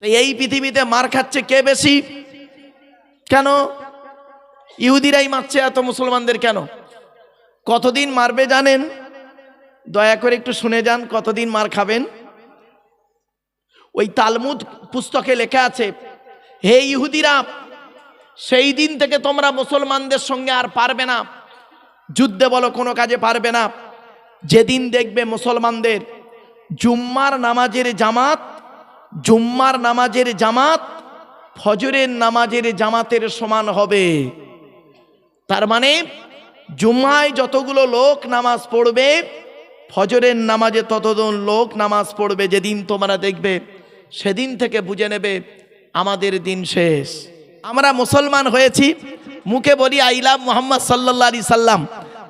এই পৃথিবীতে মার খাচ্ছে কে বেশি? কেন ইহুদিরাই মারছে এত মুসলমানদের কেন? কতদিন মারবে জানেন? দয়া করে একটু শুনে যান, কতদিন মার খাবেন। ওই তালমুদ পুস্তকে লেখা আছে, হে ইহুদিরা, সেই দিন থেকে তোমরা মুসলমানদের সঙ্গে আর পারবে না, যুদ্ধে বলো কোনো কাজে পারবে না, যেদিন দেখবে মুসলমানদের জুম্মার নামাজের জামাত ফজরের নামাজের জামাতের সমান হবে। তার মানে জুম্মায় যতগুলো লোক নামাজ পড়বে, ফজরের নামাজে ততজন লোক নামাজ পড়বে। যেদিন তোমরা দেখবে সেদিন থেকে বুঝে নেবে আমাদের দিন শেষ। আমরা মুসলমান হয়েছি, মুখে বলি আই লাভ মুহাম্মদ সাল্লাল্লাহু আলাইহি সাল্লাম,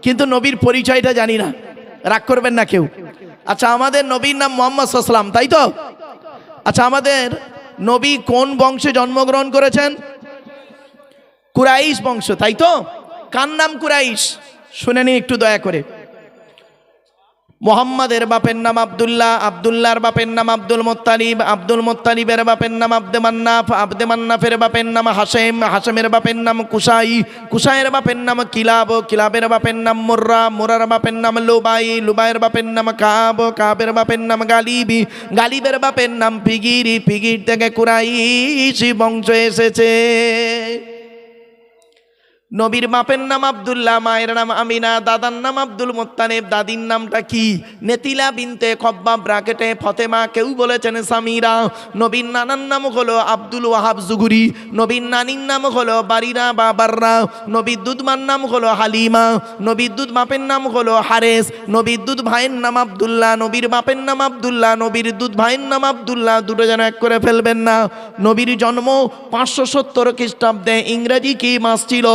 কিন্তু নবীর পরিচয়টা জানি না। রাগ করবেন না কেউ। আচ্ছা, আমাদের নবীর নাম মুহাম্মদ সাল্লাল্লাহু আলাইহি সাল্লাম, তাই তো? আচ্ছা, আমাদের নবী কোন বংশে জন্মগ্রহণ করেছেন? কুরাইশ বংশ, তাই তো? কার নাম কুরাইশ? শুনে নিন একটু দয়া করে। মোহাম্মদের বাপের নাম আব্দুল্লাহ, আব্দুল্লাহর বাপের নাম আব্দুল মুত্তালিব, আব্দুল মুত্তালিবের বাপের নাম আব্দে মান্নাফ, আব্দে মান্নাফের বাপের নাম হাশেম, হাশেমের বাপের নাম কুসাই, কুসাইয়ের বাপের নাম কিলাব, কিলাবের বাপের নাম মুর্রা, মুরার বাপের নাম লুবাই, লুবাইয়ের বাপের নাম কাব, কাবের বাপের নাম গালিবি, গালিবের বাপের নাম ফিগিরি, ফিগির থেকে কুরাইশ বংশ এসেছে। নবীর বাপের নাম আব্দুল্লাহ, মায়ের নাম আমিনা, দাদার নাম আব্দুল মুত্তালিব, দাদির নামটা কি? নেতিলা বিনতে খব্বাব ব্রাকেটে ফতেমা, কেউ বলেছেন সামিরা। নবীর নানার নাম হলো আব্দুল ওয়াহাব জুগুরি, নবীর নানির নাম হলো বারিরা বা বাররা, নবীর দুধমার নাম হলো হালিমা, নবীর দুধ বাপের নাম হলো হারেস, নবীর দুধ ভাইয়ের নাম আব্দুল্লাহ, নবীর বাপের নাম আব্দুল্লাহ, নবীর দুধ ভাইয়ের নাম আব্দুল্লাহ, দুটো যেন এক করে ফেলবেন না। নবীর জন্ম 570 খ্রিস্টাব্দে, ইংরেজি কি মাস ছিল?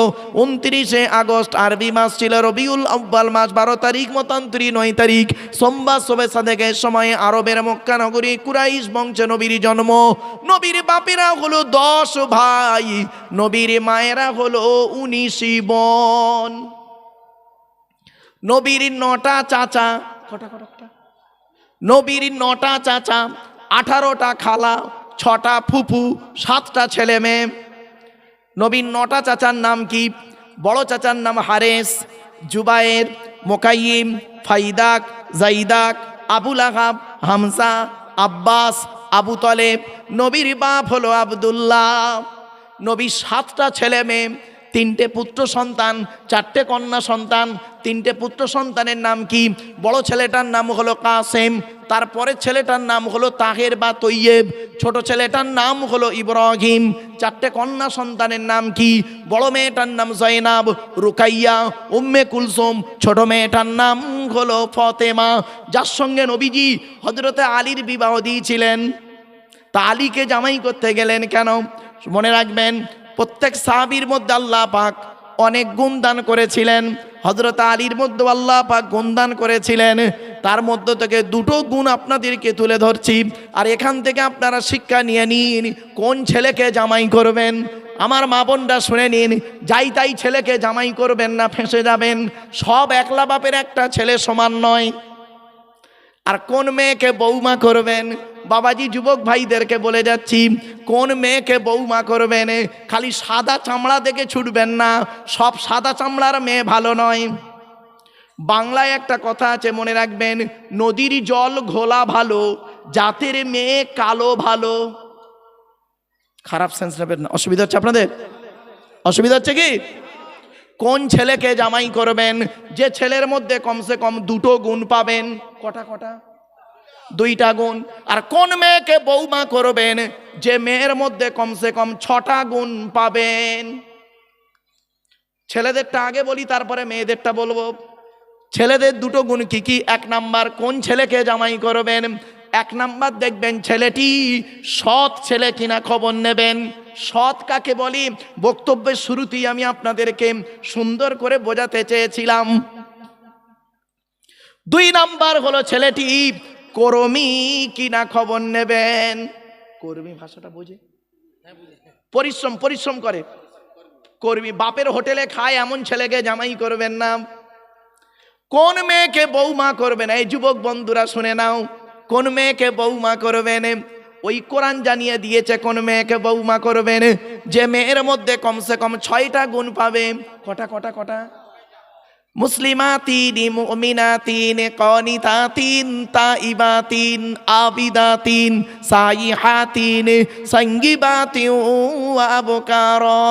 29শে আগস্ট, আরবি মাস ছিল রবিউল আউয়াল মাস, 12 তারিখ মতান্তরী 9 তারিখ সোমবার সবে সাদেকের সময় আরবের মক্কা নগরী কুরাইশ বংশে নবীর জন্ম। নবীর বাপেরা হলো 10 ভাই, নবীর মায়েরা হলো 19 বোন। নবীর 9টা চাচা, নবীর 9টা চাচা, 18টা খালা, 6টা ফুফু, 7টা ছেলে মেয়ে। নবীর 9টা চাচার নাম কি? বড় চাচার নাম হারেস, জুবায়ের, মোকাইম, ফাইদাক, জাইদাক, আবুল আহাব, হামজা, আব্বাস, আবু তলেব। নবীর বাপ হলো আব্দুল্লাহ। নবীর 7টা ছেলে মেয়ে, 3টে পুত্র সন্তান, 4টে কন্যা সন্তান। 3টে পুত্র সন্তানের নাম কি? বড় ছেলেটার নাম হলো কাসেম, তারপরের ছেলেটার নাম হলো তাহের বা তৈয়েব, ছোট ছেলেটার নাম হলো ইব্রাহিম। 4টে কন্যা সন্তানের নাম কি? বড় মেয়েটার নাম জয়নাব, রুকাইয়া, উম্মে কুলসুম, ছোট মেয়েটার নাম হলো ফতেমা, যার সঙ্গে নবীজি হযরতে আলীর বিবাহ দিয়েছিলেন। তা আলীকে জামাই করতে গেলেন কেন? মনে রাখবেন, প্রত্যেক সাহাবীর মধ্যে আল্লাহ পাক অনেক গুণ দান করেছিলেন। হযরত আলীর মধ্যে আল্লাহ পাক গুণ দান করেছিলেন। তার মধ্য থেকে 2টো গুণ আপনাদেরকে তুলে ধরছি, আর এখান থেকে আপনারা শিক্ষা নিয়ে নিন কোন ছেলেকে জামাই করবেন। আমার মা বোনরা শুনে নিন, যাই তাই ছেলেকে জামাই করবেন না, ফেঁসে যাবেন। সব একলা বাপের একটা ছেলে সমান নয়। আর কোন মেয়েকে বৌমা করবেন, বাবাজি যুবক ভাইদেরকে বলে যাচ্ছি, কোন মেয়েকে বৌমা করবেন, খালি সাদা চামড়া দেখে ছুটবেন না। সব সাদা চামড়ার মেয়ে ভালো নয়। বাংলায় একটা কথা আছে, মনে রাখবেন, নদীর জল ঘোলা ভালো, জাতের মেয়ে কালো ভালো। খারাপ সেন্স নেবেন না, অসুবিধা হচ্ছে আপনাদের? অসুবিধা হচ্ছে কি? কোন ছেলেকে জামাই করবেন? যে ছেলের মধ্যে কমসে কম 2টো গুণ পাবেন। কটা? 2টা গুণ। আর কোন মেয়েকে বৌমা করবেন? যে মেয়ের মধ্যে কমসে কম 6টা গুণ পাবেন। ছেলেদেরটা আগে বলি, তারপরে মেয়েদেরটা বলবো। ছেলেদের 2টো গুণ কি কি? 1 নাম্বার, কোন ছেলেকে জামাই করবেন? 1 নাম্বার দেখবেন ছেলেটি সৎ ছেলে কিনা খবর নেবেন। সৎ কাকে বলি? বক্তব্যের শুরুতেই আমি আপনাদেরকে সুন্দর করে বোঝাতে চেয়েছিলাম। 2 নাম্বার হলো ছেলেটি কর্মী কিনা খবর নেবেন। কর্মী ভাষাটা বোঝে? পরিশ্রম করে। কর্মী, বাপের হোটেলে খায় এমন ছেলেকে জামাই করবেন না। কোন মেয়েকে বৌমা করবেন? এই যুবক বন্ধুরা শুনে নাও, কোন মেয়েকে বৌমা করবেন? ওই কোরআন জানিয়ে দিয়েছে কোন মেয়েকে বৌমা করবেন, যে মেয়ের মধ্যে কমসে কম 6টা গুণ পাবে। কটা কটা কটা? মুসলিমাতিন, মুমিনাতিন, কানিতাতিন, তাইবাতিন, আবিদাতিন, সাইহাতিন, সাঙ্গিবাতিন ওয়া আবকারা।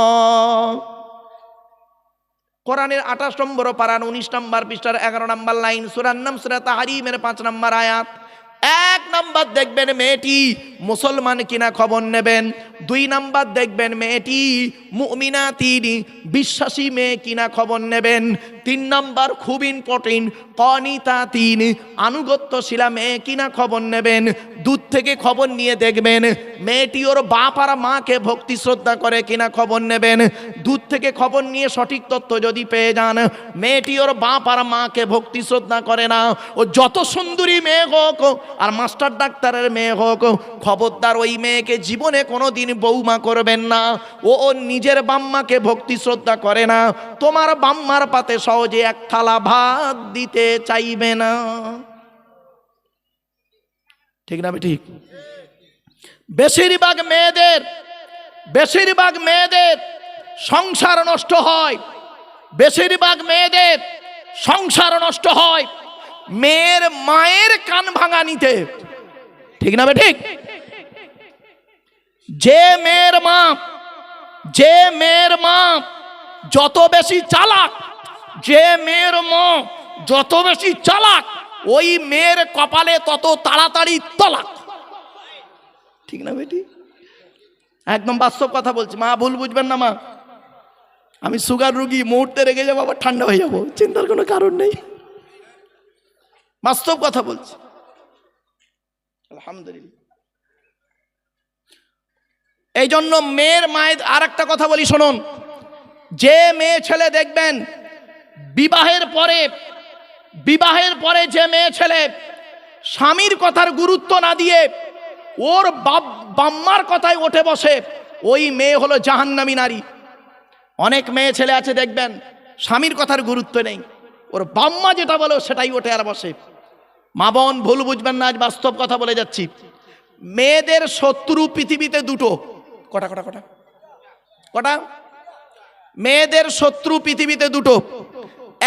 কোরআনের 28 নম্বর পারা 19 নম্বর পৃষ্ঠার 11 নম্বর লাইন, সূরার নাম সূরা তাহরিমের 5 নম্বর আয়াত। 1 নম্বর দেখবেন মেয়েটি মুসলমান কিনা খবর নেবেন। 2 নম্বর দেখবেন মেয়েটি মুমিনাতিন, বিশ্বাসী মেয়ে কিনা খবর নেবেন। 3 নম্বর খুব ইম্পর্টেন্ট, কানিতাতিন, আনুগত্যশীলা মেয়ে কিনা খবর নেবেন। দূর থেকে খবর নিয়ে দেখবেন মেয়েটি ওর বাপ আর মাকে ভক্তি শ্রদ্ধা করে কিনা খবর নেবেন। দূর থেকে খবর নিয়ে সঠিক তথ্য যদি পেয়ে যান মেয়েটি ওর বাপ আর মাকে ভক্তি শ্রদ্ধা করে না, ও যত সুন্দরী মেয়ে হোক আর মাস্টার ডাক্তারের মেয়ে হোক, খবরদার ওই মেয়েকে জীবনে কোনো দিন বৌমা করবেন না। ও ওর নিজের বাম্মাকে ভক্তি শ্রদ্ধা করে না, তোমার বাম্মার পাতে সহজে 1 থালা ভাত দিতে চাইবে না। ঠিক না ঠিক? বেশিরভাগ মেয়েদের সংসার নষ্ট হয়, বেশিরভাগ মেয়েদের সংসার নষ্ট হয় মেয়ের মায়ের কান ভাঙা নিতে। ঠিক না ঠিক? যে মেয়ের মা যত বেশি চালাক, যে মেয়ের মা যত বেশি চালাক, ওই মেয়ের কপালে তত তাড়াতাড়ি তলাক। ঠিক না বেটি? একদম বাস্তব কথা বলছি, মা ভুল বুঝবেন না। মা, আমি সুগার রোগী, মুহূর্তে রেগে যাবো আবার ঠান্ডা হয়ে যাবো, চিন্তার কোনো কারণ নেই, বাস্তব কথা বলছি। আলহামদুলিল্লাহ। এই জন্য মেয়ের মায়ের আর একটা কথা বলি শুনুন, যে মেয়ে ছেলে দেখবেন বিবাহের পরে যে মেয়ে ছেলে স্বামীর কথার গুরুত্ব না দিয়ে ওর বাম্মার কথায় ওঠে বসে, ওই মেয়ে হলো জাহান্নামী নারী। অনেক মেয়ে ছেলে আছে দেখবেন স্বামীর কথার গুরুত্ব নেই, ওর বাম্মা যেটা বলে সেটাই ওঠে আর বসে। মা বোন ভুল বুঝবেন না, আজ বাস্তব কথা বলে যাচ্ছি। মেয়েদের শত্রু পৃথিবীতে 2টো। কটা কটা কটা কটা? মেয়েদের শত্রু পৃথিবীতে 2টো।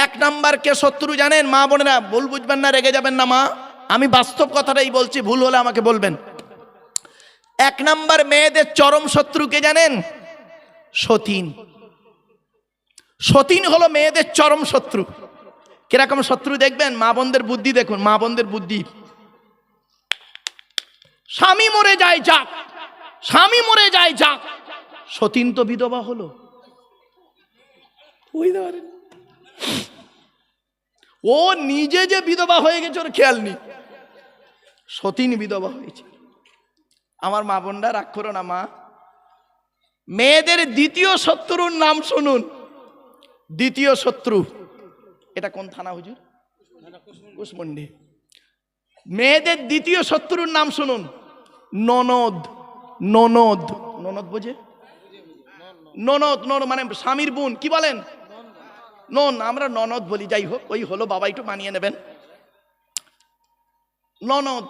1 নাম্বার কে শত্রু জানেন? মা বোনেরা ভুল বুঝবেন না, রেগে যাবেন না মা, আমি বাস্তব কথাটাই বলছি, ভুল হলে আমাকে বলবেন। 1 নাম্বার মেয়েদের চরম শত্রু কে জানেন? সতীন। সতীন হলো মেয়েদের চরম শত্রু। কিরকম শত্রু দেখবেন? মা বোনদের বুদ্ধি দেখুন, মা বোনদের বুদ্ধি। স্বামী মরে যায় যাক, স্বামী মরে যায় যাক, সতীন তো বিধবা হলো। ও নিজে যে বিধবা হয়ে গেছে ওর খেয়াল নেই, সতীন বিধবা হয়েছে। আমার মা বোনরা রাগ করো না মা। মেয়েদের দ্বিতীয় শত্রুর নাম শুনুন। দ্বিতীয় শত্রু, এটা কোন থানা হুজুর? কুশমন্ডি। মেয়েদের দ্বিতীয় শত্রুর নাম শুনুন, ননদ। ননদ, ননদ বোঝে? ননদ, ননদ মানে স্বামীর বোন। কি বলেন? আমরা ননদ বলি, যাই হোক, ওই হলো, বাবা একটু মানিয়ে নেবেন। ননদ।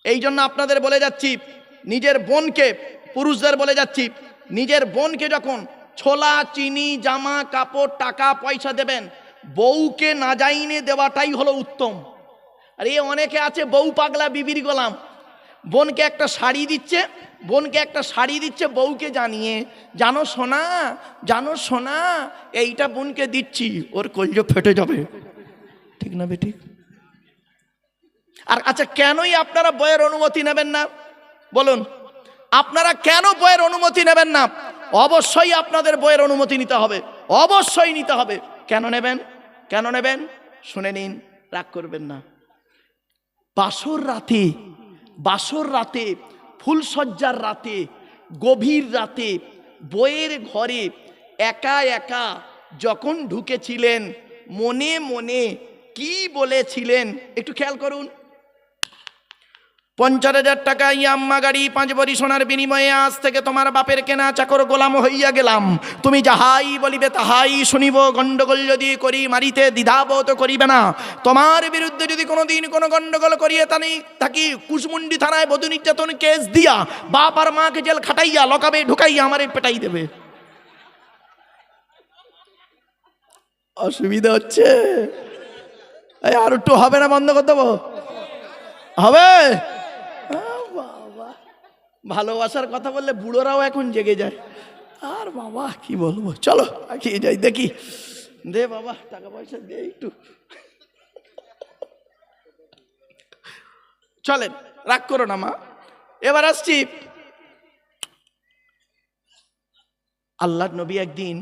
এই জন্য আপনাদের বলে যাচ্ছি, নিজের বোনকে, পুরুষদের বলে যাচ্ছি, নিজের বোনকে যখন ছোলা, চিনি, জামা কাপড়, টাকা পয়সা দেবেন, বউকে না যাইনে দেওয়াটাই হলো উত্তম। আর এই অনেকে আছে বউ পাগলা বিবির গোলাম, বোনকে একটা শাড়ি দিচ্ছে, বউকে জানিয়ে, জানো সোনা এইটা বোনকে দিচ্ছি, ওর কলজো ফেটে যাবে। ঠিক না বেঠিক? আর আচ্ছা, কেনই আপনারা বইয়ের অনুমতি নেবেন না বলুন? আপনারা কেন বইয়ের অনুমতি নেবেন না? অবশ্যই আপনাদের বইয়ের অনুমতি নিতে হবে, অবশ্যই নিতে হবে। কেন নেবেন? শুনে নিন, রাগ করবেন না। বাসর রাতে, ফুলসজ্জার রাতে, গভীর রাতে বইয়ের ঘরে একা একা যখন ঢুকেছিলেন, মনে মনে কি বলেছিলেন একটু খেয়াল করুন। 50,000 টাকা ইয়াম্মা গাড়ি 5 ভরি সোনার বিনিময়ে আজ থেকে তোমার বাপের কেনা চাকর গোলাম হইয়া গেলাম, তুমি যাহাই বলিবে তাহাই শুনিব, গন্ডগোল যদি করি মারিতে দ্বিধাবোধ করিবে না। তোমার বিরুদ্ধে যদি কোনোদিন কোনো গন্ডগোল করিয়ে থাকি কুশমুন্ডি থানায় বধূ নির্যাতন কেস দিয়া বাপ আর মাকে জেল খাটাইয়া লকাবে ঢুকাইয়া আমারে পেটাই দেবে। অসুবিধা হচ্ছে? আর একটু হবে না, বন্ধ করে দেবো? হবে? বাবা, ভালোবাসার কথা বললে বুড়োরাও এখন জেগে যায়। আর বাবা কি বলবো, চলো এগিয়ে যাই, দেখি দে বাবা টাকা পয়সা দে একটু। চলেন, রাগ করো না মা। এবার আসছি, আল্লাহর নবী একদিন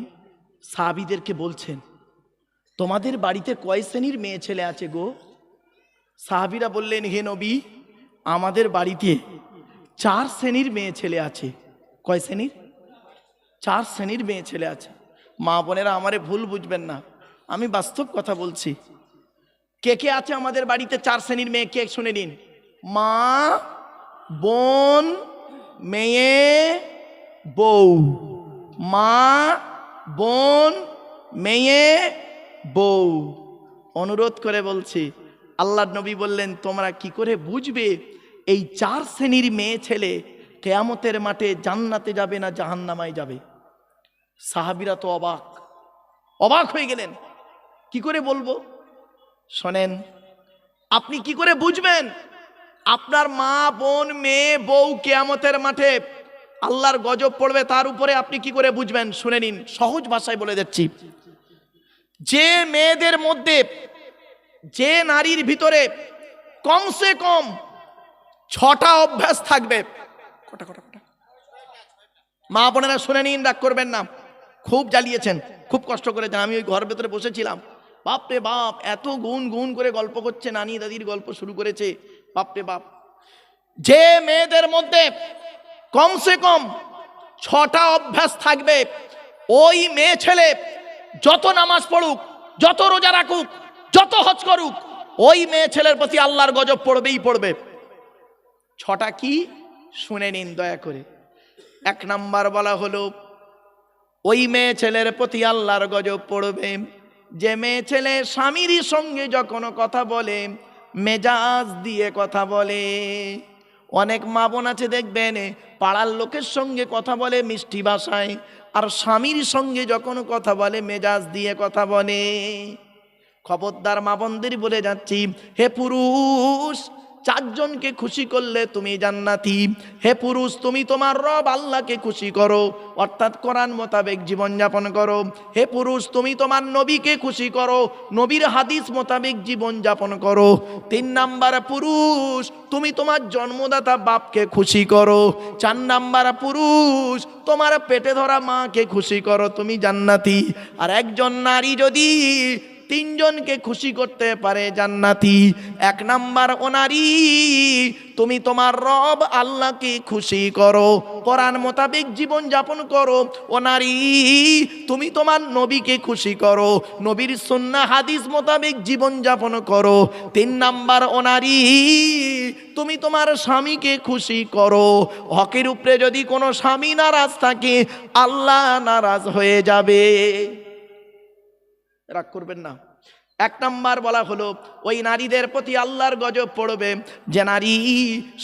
সাহাবীদেরকে বলছেন, তোমাদের বাড়িতে কয় শ্রেণীর মেয়ে ছেলে আছে গো? সাহাবীরা বললেন, হে নবী, আমাদের বাড়িতে 4 শ্রেণীর মেয়ে ছেলে আছে। কয় শ্রেণীর? 4 শ্রেণীর মেয়ে ছেলে আছে। মা বোনেরা আমারে ভুল বুঝবেন না, আমি বাস্তব কথা বলছি। কে কে আছে আমাদের বাড়িতে 4 শ্রেণীর মেয়ে? কে শুনে নিন। মা, বোন, মেয়ে, বউ। মা, বোন, মেয়ে, বউ। অনুরোধ করে বলছি, আল্লাহর নবী বললেন, তোমরা কি করে বুঝবে এই 4 শ্রেণীর মেয়ে ছেলে কিয়ামতের মাঠে জান্নাতে যাবে না জাহান্নামায় যাবে? সাহাবীরা তো অবাক হয়ে গেলেন, কি করে বলবো? শোনেন, আপনি কি করে বুঝবেন আপনার মা, বোন, মেয়ে, বউ কিয়ামতের মাঠে আল্লাহর গজব পড়বে? তার উপরে আপনি কি করে বুঝবেন? শুনে নিন, সহজ ভাষায় বলে যাচ্ছি। যে মেয়েদের মধ্যে, যে নারীর ভিতরে কমসে কম 6টা অভ্যাস থাকবে। কটা? মা বোনেরা শুনে নিন, রাগ করবেন না। খুব জ্বালিয়েছেন, খুব কষ্ট করেছেন। আমি ওই ঘর ভেতরে বসেছিলাম, বাপরে বাপ, এত গুন করে গল্প করছে, নানি দাদির গল্প শুরু করেছে, বাপরে বাপ। যে মেয়েদের মধ্যে কমসে কম 6টা অভ্যাস থাকবে, ওই মেয়ে ছেলে যত নামাজ পড়ুক, যত রোজা রাখুক, যত হজ করুক, ওই মেয়ে ছেলের প্রতি আল্লাহর গজব পড়বেই পড়বে। 6টা কি? শুনে নিন দয়া করে। 1 নাম্বার বলা হলো, ওই মেয়ে ছেলের প্রতি আল্লাহর গজব পড়বে যে মেয়ে ছেলে স্বামীর সঙ্গে যখন কথা বলে মেজাজ দিয়ে কথা বলে। অনেক মা বোন আছে দেখবেন, পাড়ার লোকের সঙ্গে কথা বলে মিষ্টি ভাষায়, আর স্বামীর সঙ্গে যখন কথা বলে মেজাজ দিয়ে কথা বলে। খবরদার মা বোনদের বলে যাচ্ছি, হে পুরুষ, 4 জনকে খুশি করলে তুমি জান্নাতি। হে পুরুষ, তুমি তোমার রব আল্লাহকে খুশি করো, অর্থাৎ কোরআন মোতাবেক জীবনযাপন করো। হে পুরুষ, তুমি তোমার নবীকে খুশি করো, নবীর হাদিস মোতাবেক জীবনযাপন করো। 3 নাম্বার, পুরুষ, তুমি তোমার জন্মদাতা বাপকে খুশি করো। 4 নাম্বার, পুরুষ, তোমার পেটে ধরা মাকে খুশি করো, তুমি জান্নাতি। আর একজন নারী যদি 3 জনকে খুশি করতে পারে জান্নাতি। 1 নাম্বার, ও নারী, তুমি তোমার রব আল্লাহকে খুশি করো, কোরআন মোতাবেক জীবন যাপন করো। ও নারী, তুমি তোমার নবীকে খুশি করো, নবীর সুন্নাহ হাদিস মোতাবেক জীবন যাপন করো। 3 নাম্বার, ও নারী, তুমি তোমার স্বামীকে খুশি করো। হকের উপরে যদি কোনো স্বামী নারাজ থাকে, আল্লাহ নারাজ হয়ে যাবে। রাগ করবেন না। 1 নাম্বার বলা হলো, ওই নারীদের প্রতি আল্লাহর গজব পড়বে যে নারী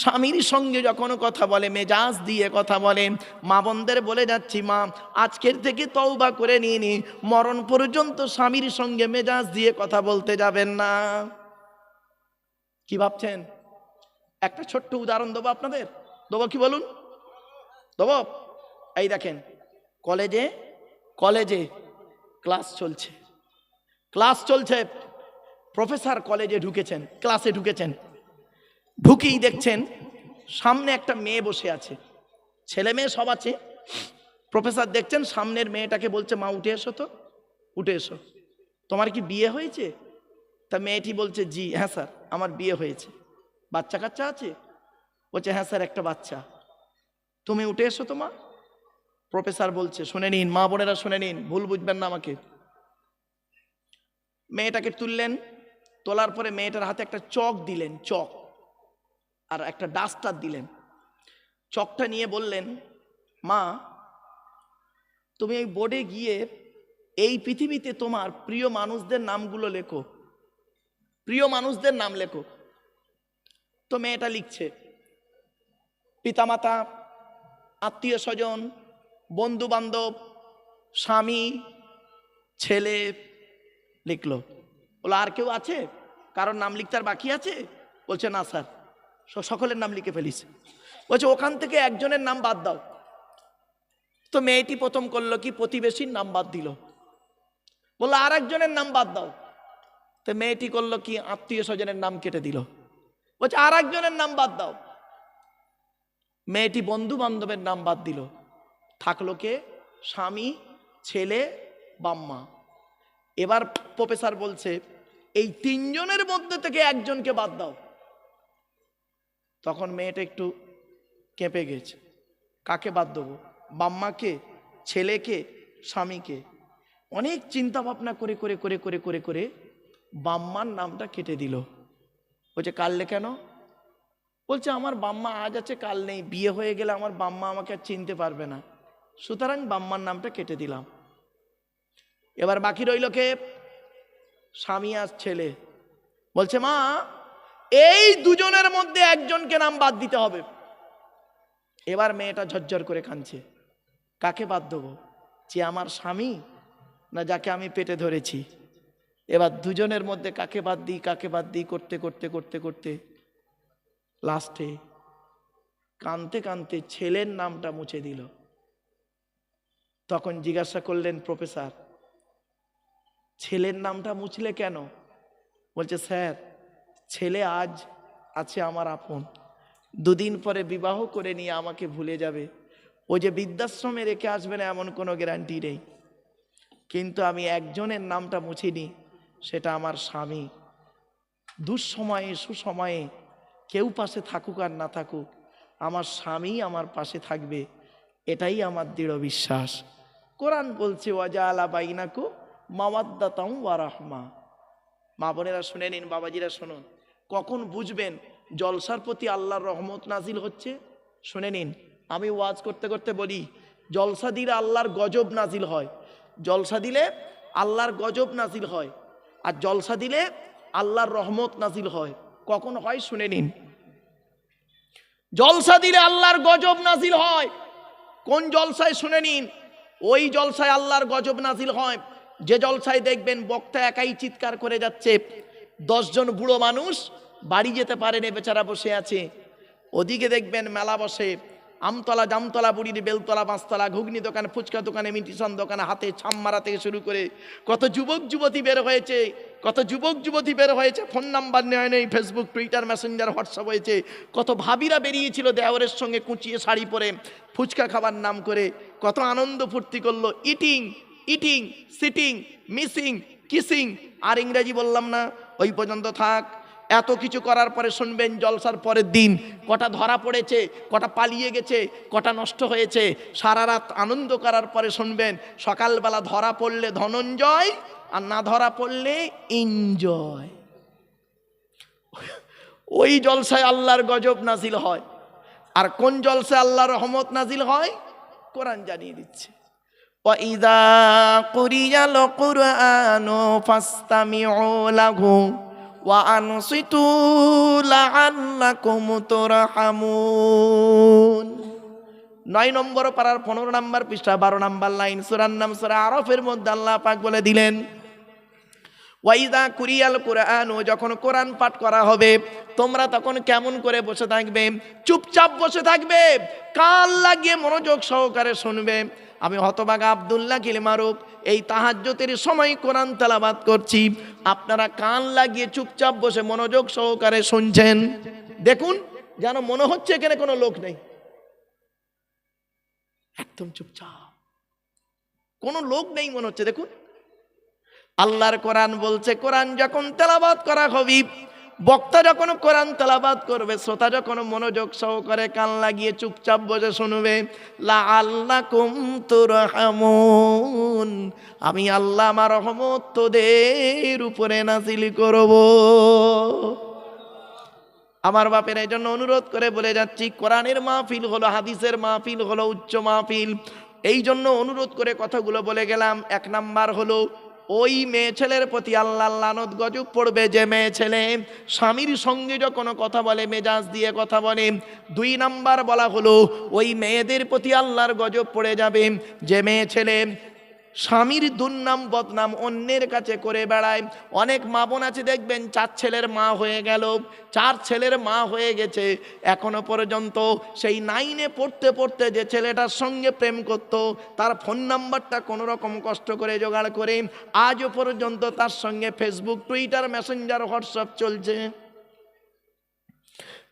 স্বামীর সঙ্গে যখন কথা বলে মেজাজ দিয়ে কথা বলে। মা বোনদের বলে যাচ্ছি, মা, আজকের থেকে তওবা করে নিয়ে নি, মরণ পর্যন্ত স্বামীর সঙ্গে মেজাজ দিয়ে কথা বলতে যাবেন না। কি ভাবছেন? একটা ছোট্ট উদাহরণ দেবো আপনাদের, দেবো কি বলুন? দেবো? এই দেখেন, কলেজে ক্লাস চলছে, প্রফেসর কলেজে ঢুকেছেন, ক্লাসে ঢুকেছেন, ঢুকেই দেখছেন সামনে একটা মেয়ে বসে আছে, ছেলে মেয়ে সব আছে। প্রফেসর দেখছেন সামনের মেয়েটাকে বলছে, মা উঠে এসো তো, উঠে এসো, তোমার কি বিয়ে হয়েছে? তা মেয়েটি বলছে, জি হ্যাঁ স্যার, আমার বিয়ে হয়েছে। বাচ্চা কাচ্চা আছে? বলছে, হ্যাঁ স্যার, একটা বাচ্চা। তুমি উঠে এসো তো মা। প্রফেসর বলছে, শুনে নিন মা বোনেরা, শুনে নিন, ভুল বুঝবেন না আমাকে। মেয়েটাকে তুললেন, তোলার পরে মেয়েটার হাতে একটা চক দিলেন, চক। আর একটা ডাস্টার দিলেন। চকটা নিয়ে বললেন, মা তুমি এই বোর্ডে গিয়ে এই পৃথিবীতে তোমার প্রিয় মানুষদের নামগুলো লেখো, প্রিয় মানুষদের নাম লেখো। তো মেয়েটা লিখছে, পিতামাতা, আত্মীয় স্বজন, বন্ধু বান্ধব, স্বামী, ছেলে লিখলো। বলো আর কেউ আছে, কারোর নাম লিখতে আর বাকি আছে? বলছে না স্যার, সকলের নাম লিখে ফেলিস। বলছে ওখান থেকে একজনের নাম বাদ দাও। তো মেয়েটি প্রথম করলো কি, প্রতিবেশীর নাম বাদ দিল। বললো আর একজনের নাম বাদ দাও। তো মেয়েটি করলো কি, আত্মীয় স্বজনের নাম কেটে দিল। বলছে আর একজনের নাম বাদ দাও। মেয়েটি বন্ধু বান্ধবের নাম বাদ দিল। থাকলো কে, স্বামী, ছেলে, বাম্মা। এবার প্রফেসর বলছে এই তিনজনের মধ্যে থেকে একজনকে বাদ দাও। তখন মেয়েটা একটু কেঁপে গেছে, কাকে বাদ দেবো, বাম্মাকে, ছেলেকে, স্বামীকে? অনেক চিন্তা ভাবনা করে করে করে করে করে করে বাম্মার নামটা কেটে দিল। বলছে কাললে কেন? বলছে আমার বাম্মা আজ আছে কাল নেই, বিয়ে হয়ে গেলে আমার বাম্মা আমাকে আর চিনতে পারবে না, সুতরাং বাম্মার নামটা কেটে দিলাম। এবার বাকি রইল কে, স্বামী আর ছেলে। বলছে মা এই দুজনের মধ্যে একজনকে নাম বাদ দিতে হবে। এবার মেয়েটা ঝরঝর করে কাঁদছে, কাকে বাদ দেবো, যে আমার স্বামী না যাকে আমি পেটে ধরেছি? এবার দুজনের মধ্যে কাকে বাদ দিই কাকে বাদ দিই করতে করতে করতে করতে লাস্টে কাঁদতে কাঁদতে ছেলের নামটা মুছে দিল। তখন জিজ্ঞাসা করলেন প্রফেসর, ছেলের নামটা মুছলে কেন? বলছে স্যার, ছেলে আজ আছে আমার আপন, দুদিন পরে বিবাহ করে নিয়ে আমাকে ভুলে যাবে, ও যে বৃদ্ধাশ্রমে রেখে আসবে না এমন কোনো গ্যারান্টি নেই। কিন্তু আমি একজনের নামটা মুছিনি, সেটা আমার স্বামী। দুঃসময়ে সুসময়ে কেউ পাশে থাকুক আর না থাকুক, আমার স্বামী আমার পাশে থাকবে, এটাই আমার দৃঢ় বিশ্বাস। কোরআন বলছে ওয়াজাআলা বাইনাকুম মাওয়াদ্দাতাম ওয়া রাহমা। মা বোনেরা শুনে নিন, বাবাজিরা শুনুন, কখন বুঝবেন জলসার প্রতি আল্লাহর রহমত নাজিল হচ্ছে? শুনে নিন, আমি ওয়াজ করতে করতে বলি জলসা দিলে আল্লাহর গজব নাজিল হয়, জলসা দিলে আল্লাহর গজব নাজিল হয়, আর জলসা দিলে আল্লাহর রহমত নাজিল হয়। কখন হয় শুনে নিন। জলসা দিলে আল্লাহর গজব নাজিল হয়। কোন জলসায় শুনে নিন, ওই জলসায় আল্লাহর গজব নাজিল হয় যে জলসায় দেখবেন বক্তা একাই চিৎকার করে যাচ্ছে, 10 জন বুড়ো মানুষ বাড়ি যেতে পারেনি, বেচারা বসে আছে। ওদিকে দেখবেন মেলা বসে, আমতলা জামতলা বুড়ির বেলতলা পাঁচতলা, ঘুগনি দোকান, ফুচকা দোকানে, মিটিশন দোকানে, হাতে ছাম্মারা থেকে শুরু করে কত যুবক যুবতী বের হয়েছে, কত যুবক যুবতী বের হয়েছে, ফোন নাম্বার নেয় নেই, ফেসবুক, টুইটার, মেসেঞ্জার, হোয়াটসঅ্যাপ হয়েছে। কত ভাবিরা বেরিয়েছিল দেওরের সঙ্গে কুচিয়ে শাড়ি পরে ফুচকা খাবার নাম করে, কত আনন্দ ফুর্তি করলো। Eating eating sitting missing kissing, আর ইংরেজি বললাম না, ওই পর্যন্ত থাক। এত কিছু করার পরে শুনবেন জলসার পরের দিন কটা ধরা পড়েছে, কটা পালিয়ে গেছে, কটা নষ্ট হয়েছে। সারা রাত আনন্দ করার পরে শুনবেন সকালবেলা ধরা পড়লে ধনঞ্জয়, আর না ধরা পড়লে এনজয়। ওই জলসায় আল্লাহর গজব নাজিল হয়। আর কোন জলসায় আল্লাহর রহমত নাজিল হয় কোরআন জানিয়ে দিচ্ছে। وَإِذَا قُرِئَ الْقُرْآنُ فَاسْتَمِعُوا لَهُ وَأَنصِتُوا لَعَلَّكُمْ تُرْحَمُونَ। 9 নম্বর পারার 15 নম্বর পৃষ্ঠা 12 নম্বর লাইন, সূরার নাম সূরা আরাফের মধ্যে আল্লাহ পাক বলে দিলেন, ওয়াইদা কুরিয়াল কুরআন, যখন কোরআন পাঠ করা হবে তোমরা তখন কেমন করে বসে থাকবে? চুপচাপ বসে থাকবে, কান লাগিয়ে মনোযোগ সহকারে শুনবে। আমি হতভাগা আব্দুল্লাহ কিল মারুফ এই তাহাজ্জুদের সময় কোরআন তেলাওয়াত করছি, আপনারা কান লাগিয়ে চুপচাপ বসে মনোযোগ সহকারে শুনছেন। দেখুন যেন মনে হচ্ছে এখানে কোনো লোক নেই, একদম চুপচাপ, কোনো লোক নেই মনে হচ্ছে। দেখুন আল্লাহর কোরআন বলছে, কোরআন যখন তেলাওয়াত করা হবে, বক্তা যখন কোরআন তেলাওয়াত করবে, শ্রোতা যখন মনোযোগ সহকারে কান লাগিয়ে চুপচাপ বসে শুনবে, লাআল্লাকুম তুরহামুন, আমি আল্লাহ আমার রহমত তোদের উপরে নাযিল করব। আমার বাপের এই জন্য অনুরোধ করে বলে যাচ্ছি, কোরআনের মাহফিল হলো, হাদিসের মাহফিল হলো, উচ্চ মাহফিল। এই জন্য অনুরোধ করে কথাগুলো বলে গেলাম। এক নাম্বার হলো, ওই মেয়ে ছেলের প্রতি আল্লাহর লানত গজব পড়বে যে মেয়ে ছেলে স্বামীর সঙ্গে যখন কথা বলে মেজাজ দিয়ে কথা বলে। দুই নাম্বার বলা হলো, ওই মেয়েদের প্রতি আল্লাহর গজব পড়ে যাবে যে মেয়ে ছেলে স্বামীর দুর্নাম বদনাম অন্যের কাছে করে বেড়ায়। অনেক মা বোন আছে দেখবেন 4 ছেলের মা হয়ে গেল, 4 ছেলের মা হয়ে গেছে, এখনো পর্যন্ত সেই 9-এ পড়তে পড়তে যে ছেলেটার সঙ্গে প্রেম করত তার ফোন নাম্বারটা কোনো রকম কষ্ট করে জোগাড় করে আজও পর্যন্ত তার সঙ্গে ফেসবুক, টুইটার, মেসেঞ্জার, হোয়াটসঅ্যাপ চলছে।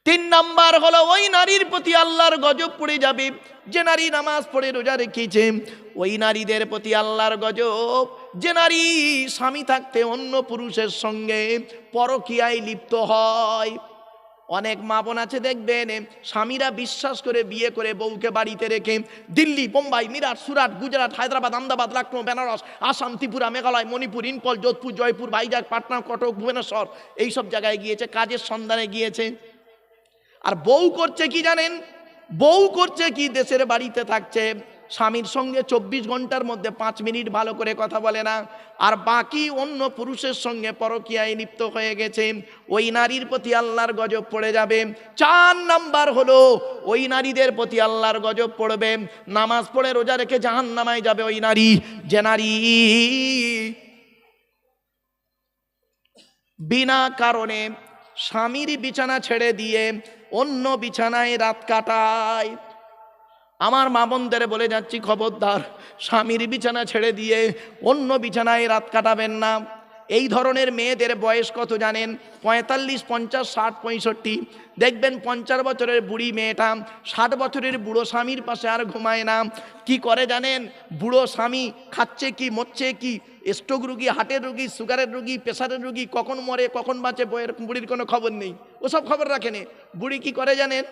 3 নাম্বার হলো, ওই নারীর প্রতি আল্লাহর গজব পড়ে যাবে যে নারী নামাজ পড়ে রোজা রেখেছে। ওই নারীদের প্রতি আল্লাহর গজব যে নারী স্বামী থাকতে অন্য পুরুষের সঙ্গে পরকীয়ায় লিপ্ত হয়। অনেক মা বোন আছে দেখবেন স্বামীরা বিশ্বাস করে বিয়ে করে বউকে বাড়িতে রেখে দিল্লি, বোম্বাই, মিরাট, সুরাট, গুজরাট, হায়দ্রাবাদ, আহমেদাবাদ, লখনৌ, বেনারস, আসাম, ত্রিপুরা, মেঘালয়, মণিপুর, ইম্ফল, যোধপুর, জয়পুর, ভাইজাগ, পাটনা, কটক, ভুবনেশ্বর এইসব জায়গায় গিয়েছে, কাজের সন্ধানে গিয়েছে। আর বউ করছে কি জানেন? বউ করছে কি, দেশের বাড়িতে থাকছে, স্বামীর সঙ্গে 24 ঘন্টার মধ্যে 5 মিনিট ভালো করে কথা বলে না, আর বাকি অন্য পুরুষের সঙ্গে পরকীয়ায় লিপ্ত হয়ে গেছে। ওই নারীর প্রতি আল্লাহর গজব পড়ে যাবে। 4 নাম্বার হলো, ওই নারীদের প্রতি আল্লাহর গজব পড়বে, নামাজ পড়ে রোজা রেখে জাহান্নামায় যাবে ওই নারী যে নারী বিনা কারণে স্বামীর বিছানা ছেড়ে দিয়ে অন্য বিছানায় রাত কাটায়। আমার মা বোনদের বলে যাচ্ছি, খবরদার, স্বামীর বিছানা ছেড়ে দিয়ে অন্য বিছানায় রাত কাটাবেন না। এই ধরনের মেয়েদের বয়স কত জানেন? 45, 50, 60, 65। দেখবেন 50 বছরের বুড়ি মেয়েটা 60 বছরের বুড়ো স্বামীর পাশে আর ঘুমায় না। কি করে জানেন? বুড়ো স্বামী খাচ্ছে কি, মরছে কি, স্ট্রোক রুগী, হার্টের রুগী, সুগারের রুগী, প্রেশারের রুগী, কখন মরে কখন বাঁচে বইয়ের বুড়ির কোনো খবর নেই, ওসব খবর রাখেনি। বুড়ি কি করে জানেন?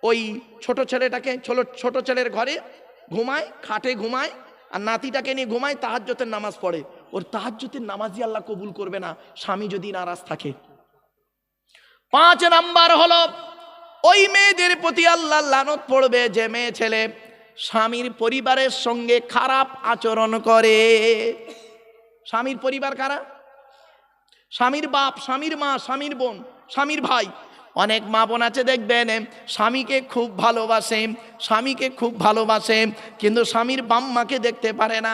ওই ছোট ছেলেটাকে ছোট ছেলের ঘরে ঘুমায়, খাটে ঘুমায়, আর নাতিটাকে নিয়ে ঘুমায়, তাহাজ্জুদের নামাজ পড়ে। ওর তাহাজ্জুদের নামাজই আল্লাহ কবুল করবে না স্বামী যদি নারাজ থাকে। 5 নাম্বার হলো, ওই মেয়েদের প্রতি আল্লাহ লানত পড়বে যে মেয়ে ছেলে স্বামীর পরিবারের সঙ্গে খারাপ আচরণ করে। স্বামীর পরিবার কারা? স্বামীর বাপ, স্বামীর মা, স্বামীর বোন, স্বামীর ভাই। অনেক মা বোন আছে দেখবেন স্বামীকে খুব ভালোবাসে, স্বামীকে খুব ভালোবাসে, কিন্তু স্বামীর বাম্মাকে দেখতে পারে না,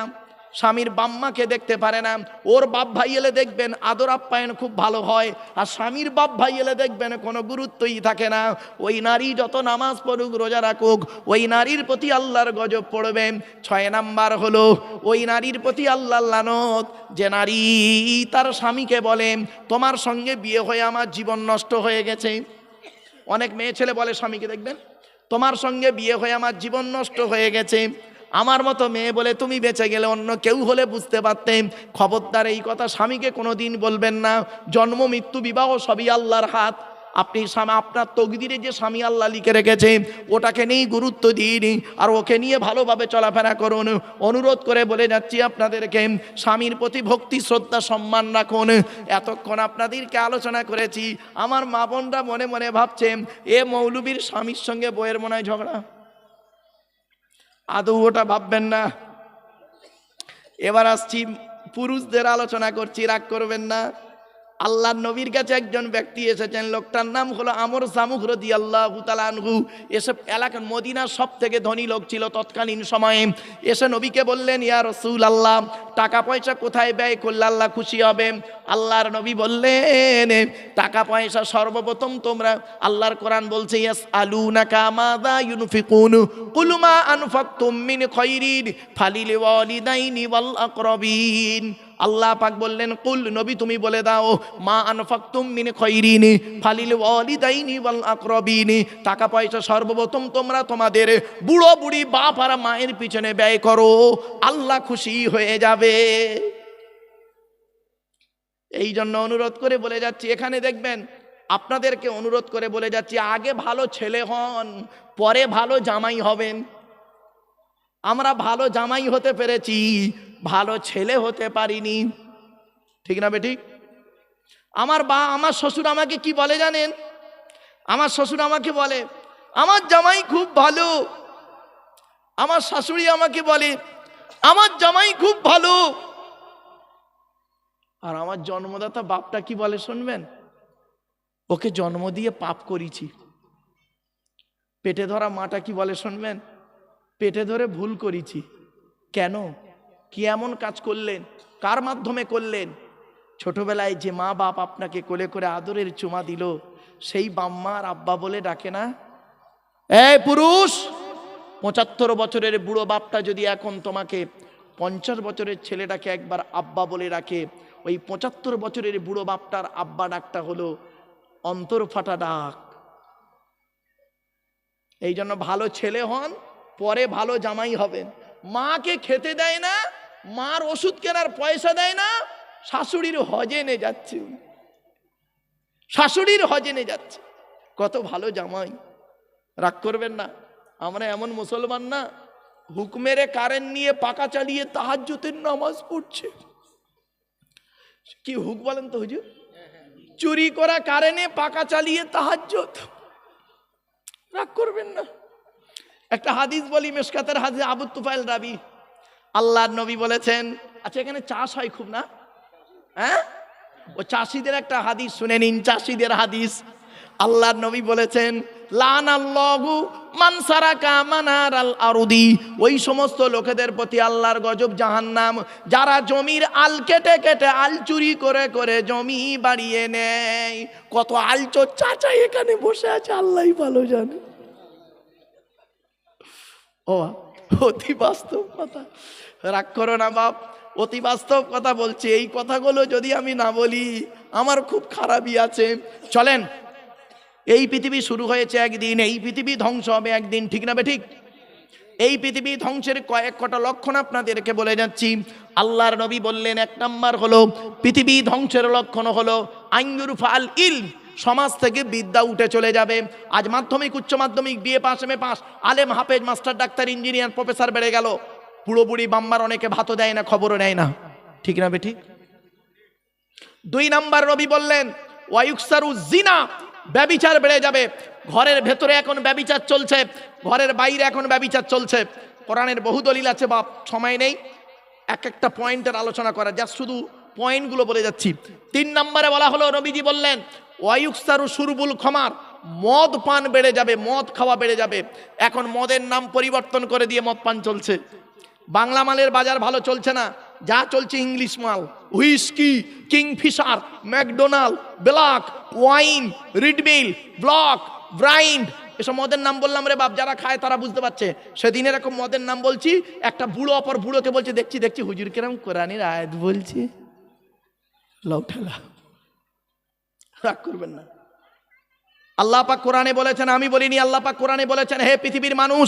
স্বামীর বাম্মাকে দেখতে পারে না। ওর বাপ ভাই এলে দেখবেন আদর আপ্যায়ন খুব ভালো হয়, আর স্বামীর বাপ ভাই এলে দেখবেন কোনো গুরুত্বই থাকে না। ওই নারী যত নামাজ পড়ুক, রোজা রাখুক, ওই নারীর প্রতি আল্লাহর গজব পড়বে। 6 নাম্বার হলো, ওই নারীর প্রতি আল্লাহর লানত যে নারী তার স্বামীকে বলে, তোমার সঙ্গে বিয়ে হয়ে আমার জীবন নষ্ট হয়ে গেছে। অনেক মেয়ে ছেলে বলে স্বামীকে, দেখবেন, তোমার সঙ্গে বিয়ে হয়ে আমার জীবন নষ্ট হয়ে গেছে। আমার মতো মেয়ে বলে তুমি বেঁচে গেলে অন্য কেউ হলে বুঝতে পারতেন। খবরদার, এই কথা স্বামীকে কোনো দিন বলবেন না। জন্ম, মৃত্যু, বিবাহ সবই আল্লাহর হাত। আপনি আপনার তকদিরে যে স্বামী আল্লাহ লিখে রেখেছে ওটাকে নিয়ে গুরুত্ব দিন, আর ওকে নিয়ে ভালোভাবে চলাফেরা করুন। অনুরোধ করে বলে যাচ্ছি আপনাদেরকে, স্বামীর প্রতি ভক্তি, শ্রদ্ধা, সম্মান রাখুন। এতক্ষণ আপনাদেরকে আলোচনা করেছি, আমার মা বোনরা মনে মনে ভাবছেন এ মৌলবীর স্বামীর সঙ্গে বইয়ের মনে হয় ঝগড়া। আদৌ ওটা ভাববেন না। এবার আসছি, পুরুষদের আলোচনা করছি, রাগ করবেন না। আল্লাহর নবীর কাছে একজন ব্যক্তি এসেছেন, লোকটার নাম হলো আমর জামুহ রাদিয়াল্লাহু তাআলা আনহু। এসে এলাকার মদিনার সব থেকে ধনী লোক ছিল তৎকালীন সময়ে। এসে নবীকে বললেন, ইয়া রাসূলুল্লাহ, টাকা পয়সা কোথায় ব্যয় করলে আল্লাহ খুশি হবে? আল্লাহর নবী বললেন, টাকা পয়সা সর্বপ্রথম তোমরা, আল্লাহর কোরআন বলছে, ইয়াসআলুনাকা মাযা ইউনফিকুন কুল মা আনফাকতুম মিন খায়রিন ফালিল ওয়ালিদাইনি ওয়াল আকরাবিন। আল্লাহ পাক বললেন, কুল, নবী তুমি বলে দাও, মা আনফাকতুম মিন খায়রিন ফালিল ওয়ালিদাইনি ওয়াল আকরাবিন, টাকা পয়সা সর্বপ্রথম তোমরা তোমাদের বুড়ো বুড়ি বাপ আর মায়ের পিছনে ব্যয় করো, আল্লাহ খুশি হয়ে যাবে। এই জন্য অনুরোধ করে বলে যাচ্ছি, এখানে দেখবেন আপনাদেরকে অনুরোধ করে বলে যাচ্ছি, আগে ভালো ছেলে হন, পরে ভালো জামাই হবেন। আমরা ভালো জামাই হতে পেরেছি, ভালো ছেলে হতে পারিনি। ঠিক না বেঠিক? আমার শ্বশুর আমাকে কি বলে জানেন? আমার শ্বশুর আমাকে বলে আমার জামাই খুব ভালো, আমার শাশুড়ি আমাকে বলে আমার জামাই খুব ভালো, আর আমার জন্মদাতা বাপটা কি বলে শুনবেন? ওকে জন্ম দিয়ে পাপ করেছি। পেটে ধরা মাটা কি বলে শুনবেন? পেটে ধরে ভুল করেছি। কেন? কি এমন কাজ করলেন? কার মাধ্যমে করলেন? ছোটবেলায় যে মা বাপ আপনাকে কোলে করে আদরের চুমা দিল, সেই বাম্মা আর আব্বা বলে ডাকে না? এই পুরুষ, 75 বছরের বুড়ো বাপটা যদি এখন তোমাকে 50 বছরের ছেলেটাকে একবার আব্বা বলে রাখে, ওই 75 বছরের বুড়ো বাপটার আব্বা ডাকটা হলো অন্তর ফাটা ডাক। এই জন্য ভালো ছেলে হন, পরে ভালো জামাই হবেন। মাকে খেতে দেয় না, মার ওষুধ কেনার পয়সা দেয় না, শাশুড়ির হজে নে যাচ্ছে, শাশুড়ির হজে নে যাচ্ছে। কত ভালো জামাই। রাগ করবেন না, আমরা এমন মুসলমান না হুকমেরে কারেন্ট নিয়ে পাকা চালিয়ে তাহাজ্জুদের নামাজ পড়ছে। কি হুক বলেন তো হুজুর? চুরি করা কারেন্টে পাকা চালিয়ে তাহাজ্জুদ। রাগ করবেন না। একটা হাদিস বলি, মিশকাতের হাদিস, আবু তুফাইল রাবি, আল্লাহর নবী বলেছেন, আচ্ছা এখানে চাষ হয় খুব না? হ্যাঁ, ও চাষিদের একটা হাদিস শুনে নিন, চাষিদের হাদিস। আল্লাহর নবী বলেছেন লানাল্লাহু মান সারাকা মানারাল আরদি, ওই সমস্ত লোকেদের প্রতি আল্লাহর গজব, জাহান্নাম, যারা জমির আল কেটে কেটে আল চুরি করে করে জমি বাড়িয়ে নেয়। কত আলচোর চাচা এখানে বসে আছে, আল্লাহই ভালো জানে। ও অতি বাস্তব কথা, রাগ করো না বাপ, অতি বাস্তব কথা বলছি। এই কথাগুলো যদি আমি না বলি আমার খুব খারাপই আছে। চলেন, এই পৃথিবী শুরু হয়েছে একদিন, এই পৃথিবী ধ্বংস হবে একদিন, ঠিক না ঠিক? এই পৃথিবী ধ্বংসের কয়েক কটা লক্ষণ আপনাদেরকে বলে যাচ্ছি। আল্লাহর নবী বললেন, এক নাম্বার হলো পৃথিবী ধ্বংসের লক্ষণ হলো আইয়ুর ফাল ইল, সমাজ থেকে বিদ্যা উঠে চলে যাবে। আজ মাধ্যমিক, উচ্চ মাধ্যমিক, বিএ পাস, এমএ পাস, আলেম, হাফেজ, মাস্টার, ডাক্তার, ইঞ্জিনিয়ার, প্রফেসর বেড়ে গেল, বুড়ো বুড়ি বাম্মার অনেকে ভাতও দেয় না, খবরও নেয় না, ঠিক না বেঠিক? 2 নাম্বার নবী বললেন ওয়ায়ুকসারু জিনা, ব্যভিচার বেড়ে যাবে। ঘরের ভেতরে এখন ব্যভিচার চলছে, ঘরের বাইরে এখন ব্যভিচার চলছে। কোরআনের বহু দলিল আছে বাপ, সময় নেই এক একটা পয়েন্টের আলোচনা করা, যা শুধু পয়েন্টগুলো বলে যাচ্ছি। 3 নম্বরে বলা হলো, নবীজি বললেন ওয়ায়ুকসারু শুরবুল খমার, মদ পান বেড়ে যাবে, মদ খাওয়া বেড়ে যাবে। এখন মদের নাম পরিবর্তন করে দিয়ে মদ পান চলছে। বাংলা মালের বাজার ভালো চলছে না, যা চলছে ইংলিশ মাল, whisky, Kingfisher, McDonald, black wine, রিডমিল, ব্লক, ব্রাইন্ড, এসব মদের নাম বললাম রে বাপ, যারা খায় তারা বুঝতে পারছে। সেদিন এরকম মদের নাম বলছি, একটা বুড়ো অপর বুড়োকে বলছে দেখছি দেখছি হুজুর কিরম কোরআনের আয়াত বলছে, লাউ ঠেলা। রাগ করবেন না। আল্লাহ পাক কোরআনে বলেছেন, আমি বলিনি, আল্লাহ পাক কোরআনে বলেছেন, হে পৃথিবীর মানুষ,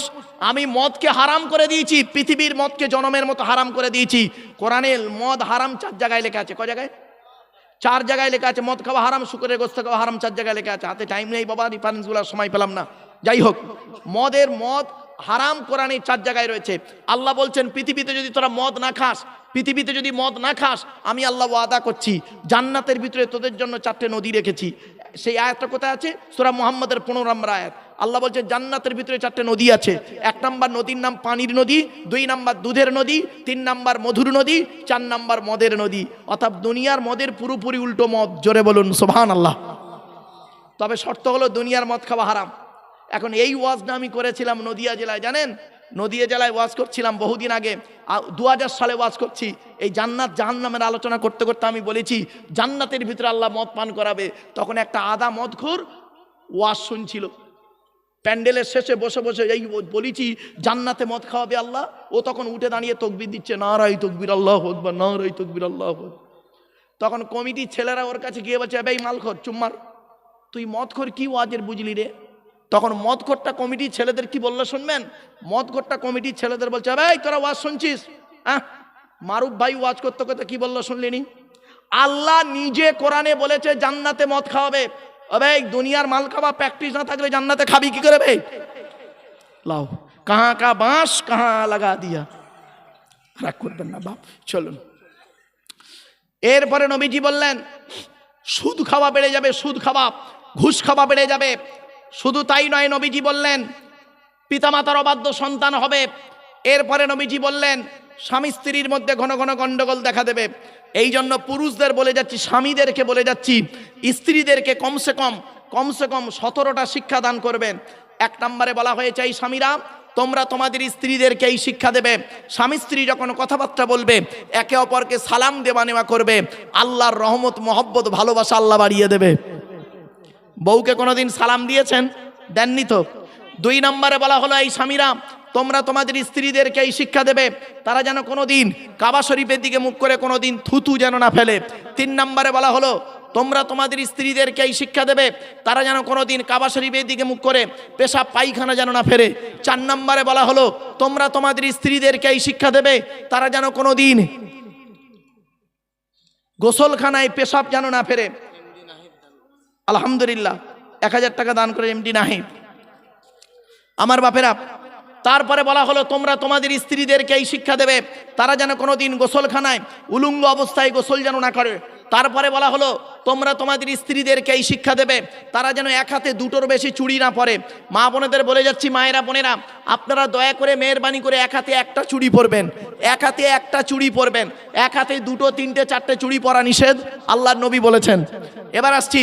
আমি মদকে হারাম করে দিয়েছি, পৃথিবীর মদকে জনমের মতো হারাম করে দিয়েছি। কোরআনে মদ হারাম 4 জায়গায় লেখা আছে। কয় জায়গায়? 4 জায়গায় লেখা আছে। মদ খাওয়া হারাম, শুকরের গোশত খাওয়া হারাম, 4 জায়গায় লেখা আছে। হাতে টাইম নেই বাবা, রেফারেন্সগুলোর সময় পেলাম না। যাই হোক, মদ হারাম কোরআনে 4 জায়গায় রয়েছে। আল্লাহ বলছেন পৃথিবীতে যদি তোরা মদ না খাস, পৃথিবীতে যদি মদ না খাস, আমি আল্লাহ ওয়াদা করছি জান্নাতের ভিতরে তোদের জন্য 4টে নদী রেখেছি। সেই আয়াতটা কোথায় আছে? সূরা মুহাম্মাদের 15 নম্বর আয়াত। আল্লাহ বলছে জান্নাতের ভিতরে 4টে নদী আছে। 1 নাম্বার নদীর নাম পানির নদী, 2 নাম্বার দুধের নদী, 3 নাম্বার মধুর নদী, 4 নাম্বার মদের নদী। অর্থাৎ দুনিয়ার মদের পুরোপুরি উল্টো মদ। জোরে বলুন সুবহানাল্লাহ। তবে শর্ত হলো দুনিয়ার মদ খাওয়া হারাম। এখন এই ওয়াজটা আমি করেছিলাম নদিয়া জেলায়, জানেন? নদিয়া জেলায় ওয়াজ করছিলাম বহুদিন আগে, 2000 সালে ওয়াজ করছি। এই জান্নাত জাহান্নামের আলোচনা করতে করতে আমি বলেছি জান্নাতের ভিতরে আল্লাহ মদ পান করাবে। তখন একটা আদা মদখোর ওয়াজ শুনছিল, প্যান্ডেলের শেষে বসে বসে এই বলেছি জান্নাতে মদ খাওয়াবে আল্লাহ। ও তখন উঠে দাঁড়িয়ে তকবির দিচ্ছে, নারাই তকবির আল্লাহু আকবার, নারাই তকবির আল্লাহু আকবার। তখন কমিটির ছেলেরা ওর কাছে গিয়ে বলছে, এই মালখোর চুম্মার, তুই মদখোর কি ওয়াজের বুঝলি রে? তখন মদখোরটা কমিটির ছেলেদের কি বললো শুনবেন? মদখোরটা কমিটির ছেলেদের বলছে, এই তোরা ওয়াজ শুনছিস? মারুফ ভাই ওয়াজ করতে করতে কি বললো শুনলিনি? আল্লাহ নিজে কোরআনে বলেছে জান্নাতে মদ খাওয়াবে। ভাই দুনিয়ার মাল খাওয়া প্র্যাকটিস না থাকলে জান্নাতে খাবি কি করে ভাই? লাও কাহা কা বাঁশ কাহা লাগা দিয়া। রাগ করবেন না বাপ, চলুন। এরপরে নবীজি বললেন সুদ খাওয়া বেড়ে যাবে, সুদ খাওয়া, ঘুষ খাওয়া বেড়ে যাবে। শুধু তাই নয়, নবীজি বললেন পিতামাতার অবাধ্য সন্তান হবে। এরপরে নবীজি বললেন স্বামী স্ত্রীর মধ্যে ঘন ঘন গন্ডগোল দেখা দেবে। এই জন্য পুরুষদের বলে যাচ্ছি, স্বামীদেরকে বলে যাচ্ছি, স্ত্রীদেরকে কমসে কম 17টা শিক্ষা দান করবেন। 1 নম্বরে বলা হয়েছে, এই স্বামীরা তোমরা তোমাদের স্ত্রীদেরকে এই শিক্ষা দেবে, স্বামী স্ত্রী যখন কথাবার্তা বলবে একে অপরকে সালাম দেওয়া নেওয়া করবে, আল্লাহর রহমত মহব্বত ভালোবাসা আল্লাহ বাড়িয়ে দেবে। বউকে কোনোদিন সালাম দিয়েছেন? দেননি তো। 2 নম্বরে বলা হলো, এই স্বামীরা তোমরা তোমাদের স্ত্রীদেরকে এই শিক্ষা দেবে, তারা যেন কোনোদিন কাবা শরীফের দিকে মুখ করে কোনোদিন থুতু যেন না ফেলে। 3 নম্বরে বলা হলো, তোমরা তোমাদের স্ত্রীদেরকে এই শিক্ষা দেবে, তারা যেন কোনোদিন কাবা শরীফের দিকে মুখ করে পেশাব পায়খানা যেন না ফেরে। 4 নম্বরে বলা হলো, তোমরা তোমাদের স্ত্রীদেরকে এই শিক্ষা দেবে, তারা যেন কোনোদিন গোসলখানায় পেশাব যেন না ফেরে। আলহামদুলিল্লাহ, 1000 টাকা দান করে এমডি নাহিদ আমার বাপেরা। তারপরে বলা হলো, তোমরা তোমাদের স্ত্রীদেরকে এই শিক্ষা দেবে, তারা যেন কোনোদিন গোসলখানায় উলঙ্গ অবস্থায় গোসল যেন না করে। তারপরে বলা হলো, তোমরা তোমাদের স্ত্রীদেরকে এই শিক্ষা দেবে, তারা যেন এক হাতে 2টোর বেশি চুড়ি না পরে। মা বোনেদের বলে যাচ্ছি, মায়েরা বোনেরা, আপনারা দয়া করে মেহেরবানি করে এক হাতে একটা চুড়ি পরবেন, এক হাতে একটা চুড়ি পরবেন। এক হাতে 2টো 3টে 4টে চুড়ি পরা নিষেধ, আল্লাহর নবী বলেছেন। এবার আসছি,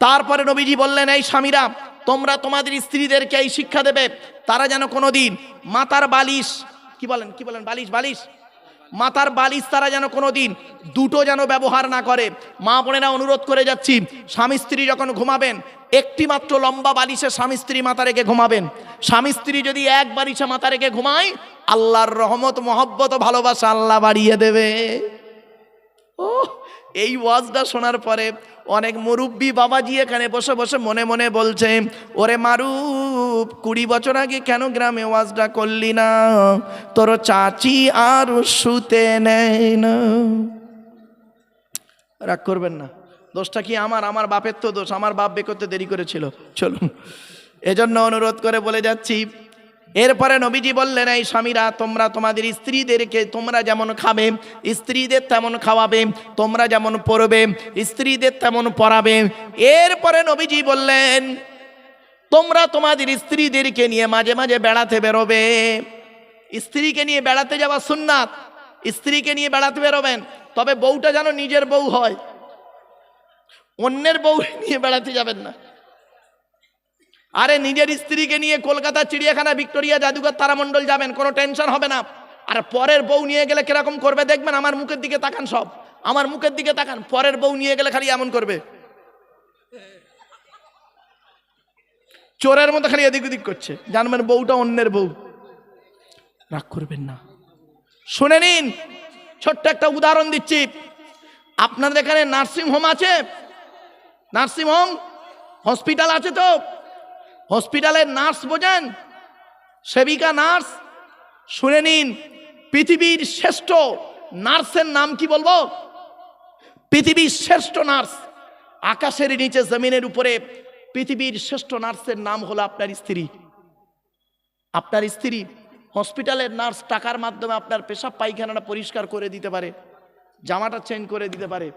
তারপরে নবীজি বললেন, এই স্বামীরা তোমরা তোমাদের স্ত্রীদেরকে এই শিক্ষা দেবে, তারা যেন কোনোদিন মাথার বালিশ, কি বলেন বালিশ মাথার বালিশ তারা যেন কোনোদিন 2টো যেন ব্যবহার না করে। মা বোনেরা অনুরোধ করে যাচ্ছি, স্বামী স্ত্রী যখন ঘুমাবেন একটি মাত্র লম্বা বালিশে স্বামী স্ত্রী মাথা রেখে ঘুমাবেন। স্বামী স্ত্রী যদি এক বালিশে মাথা রেখে ঘুমায়, আল্লাহর রহমত মহব্বত ভালোবাসা আল্লাহ বাড়িয়ে দেবে। ও, এই ওয়াজটা শোনার পরে অনেক মুরব্বী বাবাজি এখানে বসে বসে মনে মনে বলছে, ওরে মারুফ, 20 বছর আগে কেন গ্রামে ওয়াজটা করলি না? তোর চাচি আর শুতে নেয় না। রাগ করবেন না, দোষটা কি আমার বাপের তো দোষ, আমার বাপ বিয়ে করতে দেরি করেছিল। চলুন, এজন্য অনুরোধ করে বলে যাচ্ছি। এরপরে নবীজি বললেন, এই স্বামীরা তোমরা তোমাদের স্ত্রীদেরকে তোমরা যেমন খাবে স্ত্রীদের তেমন খাওয়াবে, তোমরা যেমন পরবে স্ত্রীদের তেমন পরাবে। এরপরে নবীজি বললেন, তোমরা তোমাদের স্ত্রীদেরকে নিয়ে মাঝে মাঝে বেড়াতে বেরোবে। স্ত্রীকে নিয়ে বেড়াতে যাওয়া সুন্নাত, স্ত্রীকে নিয়ে বেড়াতে বেরোবেন, তবে বউটা যেন নিজের বউ হয়, অন্যের বউ নিয়ে বেড়াতে যাবেন না। আরে নিজের স্ত্রীকে নিয়ে কলকাতা চিড়িয়াখানা, ভিক্টোরিয়া, জাদুঘর, তারামণ্ডল যাবেন, কোনো টেনশন হবে না। আর পরের বউ নিয়ে গেলে কিরকম করবে দেখবেন। আমার মুখের দিকে তাকান, সব আমার মুখের দিকে তাকান। পরের বউ নিয়ে গেলে খালি এমন করবে, চোরের মতো খালি এদিক ওদিক করছে, জানবেন বউটা অন্যের বউ। রাগ করবেন না, শুনে নিন। ছোট্ট একটা উদাহরণ দিচ্ছি। আপনাদের এখানে নার্সিং হোম আছে? নার্সিং হোম, হসপিটাল আছে তো? হসপিটালের নার্স বোঝেন? সেবিকা নার্স। শুনে নিন, পৃথিবীর শ্রেষ্ঠ নার্সের নাম কি বলবো? পৃথিবীর শ্রেষ্ঠ নার্স, আকাশের নিচে জমিনের উপরে পৃথিবীর শ্রেষ্ঠ নার্সের নাম হলো আপনার স্ত্রী। আপনার স্ত্রী হসপিটালের নার্স টাকার মাধ্যমে আপনার পেশাব পায়খানাটা পরিষ্কার করে দিতে পারে, জামাটা চেঞ্জ করে দিতে পারে,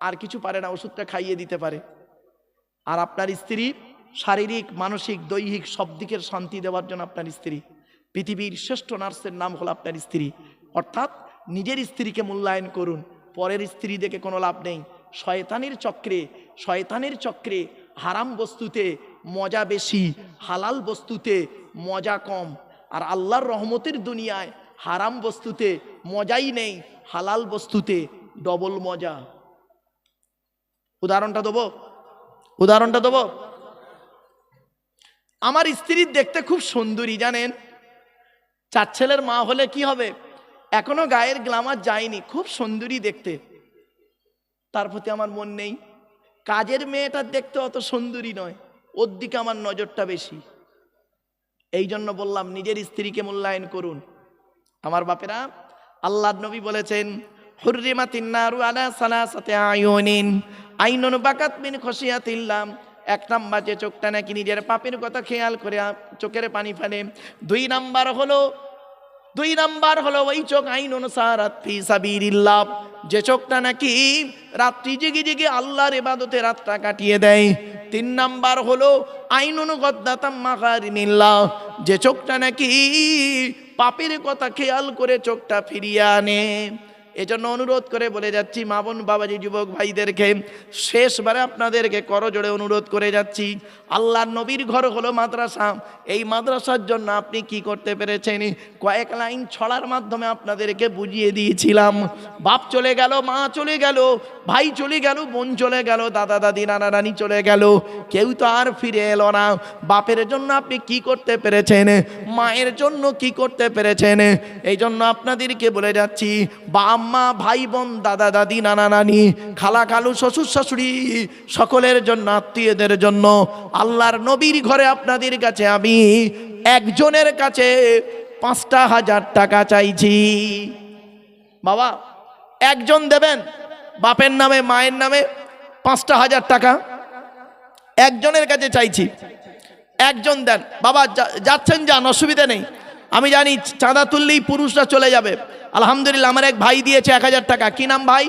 আর কিছু পারে না, ওষুধটা খাইয়ে দিতে পারে। আর আপনার স্ত্রী শারীরিক, মানসিক, দৈহিক সব দিকের শান্তি দেওয়ার জন্য আপনার স্ত্রী। পৃথিবীর শ্রেষ্ঠ নার্সের নাম হলো আপনার স্ত্রী। অর্থাৎ নিজের স্ত্রীকে মূল্যায়ন করুন, পরের স্ত্রী দেখে কোনো লাভ নেই। শয়তানের চক্রে হারাম বস্তুতে মজা বেশি, হালাল বস্তুতে মজা কম। আর আল্লাহর রহমতের দুনিয়ায় হারাম বস্তুতে মজাই নেই, হালাল বস্তুতে ডবল মজা। উদাহরণটা দেবো। আমার স্ত্রীর দেখতে খুব সুন্দরী, জানেন? 4 ছেলের মা হলে কি হবে, এখনো গায়ের গ্লামার যায়নি, খুব সুন্দরী দেখতে। তার প্রতি আমার মন নেই। কাজের মেয়েটার দেখতে অত সুন্দরী নয়, ওর দিকে আমার নজরটা বেশি। এই জন্য বললাম, নিজের স্ত্রীকে মূল্যায়ন করুন। আমার বাপেরা, আল্লাহর নবী বলেছেন, হুররিমাতিন নারু আলা সালাসাতি আয়ুনিন, আইনুন বাকাত মিন খশিয়াতিল্লাহ। 1 নাম্বার, যে চোখটা নাকি নিজের পাপের কথা খেয়াল করে চোখের পানি ফেলে। 2 নাম্বার হলো দুই নাম্বার হলো ওই চোখ আইনুন সারাত ফি সাবিলিল্লাহ, যে চোখটা নাকি রাত্রি জেগে জেগে আল্লাহর ইবাদতে রাতটা কাটিয়ে দেয়। তিন নাম্বার হলো আইনুন গদ্দাতাম মাগারিমিল্লাহ, যে চোখটা নাকি পাপের কথা খেয়াল করে চোখটা ফিরিয়ে আনে। এজন্য অনুরোধ করে বলে যাচ্ছি মা বোন বাবাজি যুবক ভাইদেরকে, শেষবারে আপনাদেরকে করজোড়ে অনুরোধ করে যাচ্ছি, আল্লাহর নবীর ঘর হলো মাদ্রাসা। এই মাদ্রাসার জন্য আপনি কি করতে পেরেছেন? কয়েক লাইন ছড়ার মাধ্যমে আপনাদেরকে বুঝিয়ে দিয়েছিলাম। বাপ চলে গেল, মা চলে গেল, ভাই চলে গেল, বোন চলে গেল, দাদা দাদি নানা নানি চলে গেল, কেউ তো আর ফিরে এলো না। বাপের জন্য আপনি কি করতে পেরেছেন? মায়ের জন্য কি করতে পেরেছেন? এই জন্য আপনাদেরকে বলে যাচ্ছি, বাপ মা ভাই বোন দাদা দাদি নানা নানি খালা খালু শ্বশুর শাশুড়ি সকলের জন্য, আত্মীয়দের জন্য আল্লাহর নবীর ঘরে আপনাদের কাছে আমি একজনের কাছে ৫,০০০ টাকা চাইছি। বাবা একজন দেবেন, বাপের নামে মায়ের নামে ৫,০০০ টাকা একজনের কাছে চাইছি, একজন দেন। বাবা যাচ্ছেন, যান, অসুবিধা নেই। আমি জানি চাঁদা তুললেই পুরুষরা চলে যাবে। আলহামদুলিল্লাহ আমার এক ভাই দিয়েছে ১,০০০ টাকা। কি নাম ভাই?